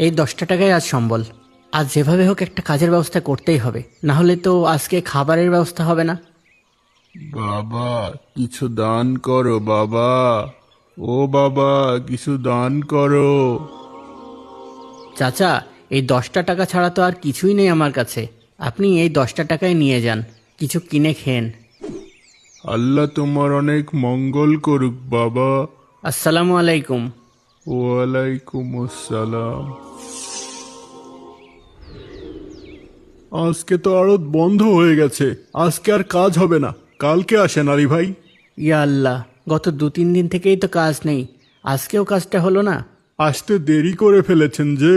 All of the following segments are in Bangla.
এই 10টা টাকায় আজ সম্বল। আজ যেভাবে হোক একটা কাজের ব্যবস্থা করতেই হবে, না হলে তো আজকে খাবারের ব্যবস্থা হবে না। বাবা, কিছু দান করো বাবা। ও বাবা, কিছু দান করো। চাচা, এই 10টা টাকা ছাড়া তো আর কিছুই নেই আমার কাছে। আপনি এই 10টা টাকায় নিয়ে যান, কিছু কিনে খেন। আল্লাহ তোমার অনেক মঙ্গল করুক বাবা। আসসালামু আলাইকুম। ওয়ালাইকুম আসসালাম। আজকে তো আড়ত বন্ধ হয়ে গেছে, আজকে আর কাজ হবে না। কালকে আসেন আলী ভাই। ইয়া আল্লাহ, গত 2-3 দিন থেকেই তো কাজ নেই, আজকেও কাজটা হলো না। আসতে দেরি করে ফেলেছেন যে,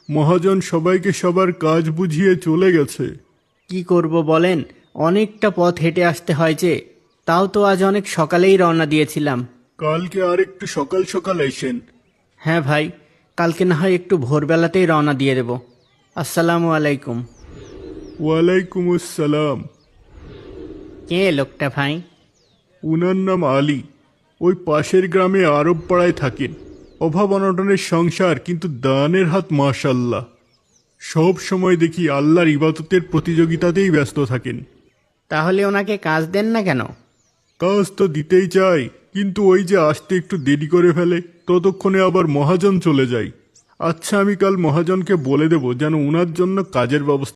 মহাজন সবাইকে সবার কাজ বুঝিয়ে চলে গেছে। কি করব বলেন, অনেকটা পথ হেঁটে আসতে হয় যে। তাও তো আজ অনেক সকালেই রওনা দিয়েছিলাম। কালকে আর একটু সকাল সকাল এসেন। হ্যাঁ ভাই, কালকে না হয় একটু ভোরবেলাতেই রওনা দিয়ে দেব। আসসালামু আলাইকুম। ওয়ালাইকুম আসসালাম। কে লোকটা ভাই? উনার নাম আলী। ওই পাশের গ্রামে আরব পাড়ায় থাকেন। অভাব অনটনের সংসার, কিন্তু দানের হাত মাশাল্লাহ। সব সময় দেখি আল্লাহর ইবাদতের প্রতিযোগিতাতেই ব্যস্ত থাকেন। তাহলে ওনাকে কাজ দেন না কেন? কাজ তো দিতেই চাই, কিন্তু ওই যে আসতে একটু দেরি করে ফেলে, ততক্ষণে আবার মহাজন চলে যায়। আচ্ছা, আমি কাল মহাজনকে বলে দেব যেন উনার জন্য কাজের ব্যবস্থা